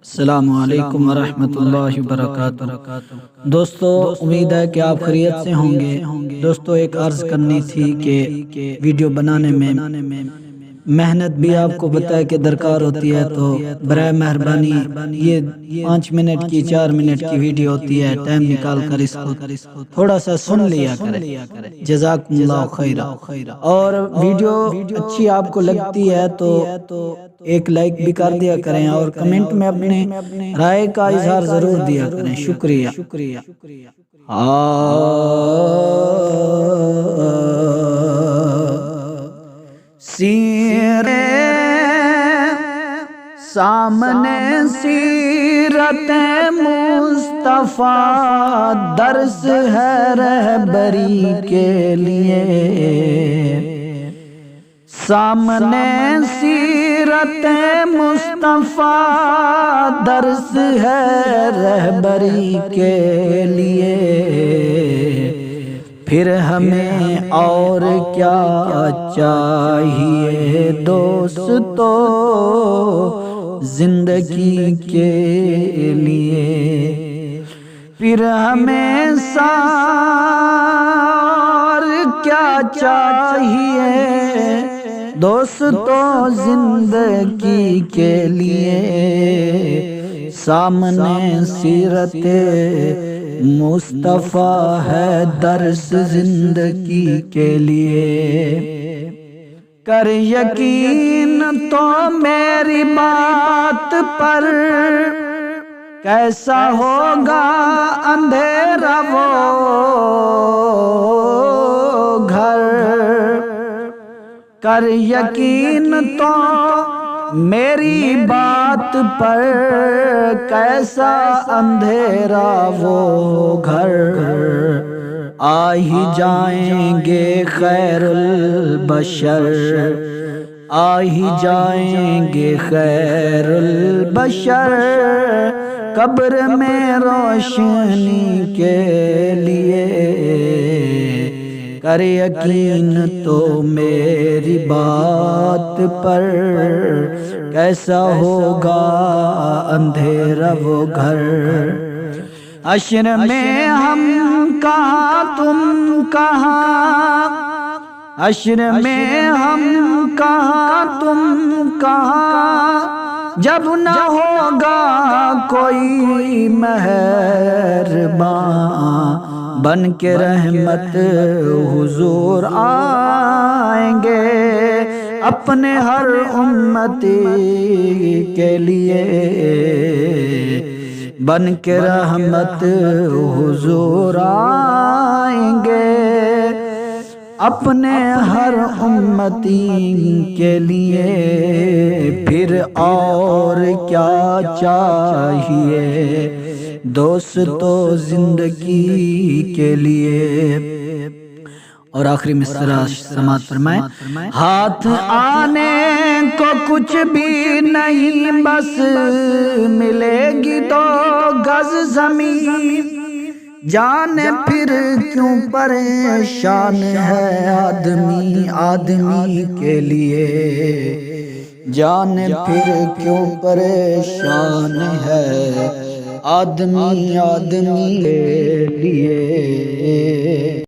السلام علیکم ورحمۃ اللہ وبرکاتہ۔ دوستو، امید ہے کہ آپ خیریت سے ہوں گے۔ دوستو، ایک عرض کرنی تھی کہ ویڈیو بنانے میں محنت بھی آپ کو بتایا کہ درکار ہوتی ہے، تو برائے مہربانی یہ 5 منٹ کی 4 منٹ کی ویڈیو ہوتی ہے، ٹائم نکال کر اس کو تھوڑا سا سن لیا کریں۔ جزاکم اللہ خیرہ۔ اور ویڈیو اچھی آپ کو لگتی ہے تو ایک لائک بھی کر دیا کریں، اور کمنٹ میں اپنے رائے کا اظہار ضرور دیا کریں۔ شکریہ۔ سیرے سامنے سیرت مصطفیٰ درس ہے رہبری کے لیے، سامنے سیرت مصطفیٰ درس ہے رہبری کے لیے، پھر ہمیں اور کیا چاہیے دوستو زندگی کے لیے، پھر ہمیں اور کیا چاہیے دوستو زندگی کے لیے، سامنے سیرت مصطفیٰ ہے درس زندگی کے لیے، کر یقین تو میری بات پر، کیسا ہوگا اندھیرا وہ گھر، کر یقین تو میری بات پر، کیسا اندھیرا وہ گھر، آ ہی جائیں گے خیر البشر، آ ہی جائیں گے خیر البشر، قبر میں روشنی کے لیے، کر یقین تو میری بات پر، کیسا ہوگا اندھیرا وہ گھر، حشر میں ہم کہاں تم کہاں، حشر میں ہم کہاں تم کہاں، جب نہ ہوگا کوئی مہرباں، بن کے رحمت حضور آئیں گے اپنے ہر امتی کے لیے، بن کے رحمت حضور آئیں گے اپنے ہر امتی کے لیے، پھر اور کیا چاہیے دوستو زندگی کے لیے۔ اور آخری مصرع سماعت فرمائیں۔ ہاتھ آنے کو کچھ بھی نہیں، بس ملے گی 2 گز زمین، جانے پھر کیوں پریشان ہے آدمی آدمی کے لیے، جانے پھر کیوں پریشان ہے آدمی آدمی کے لیے۔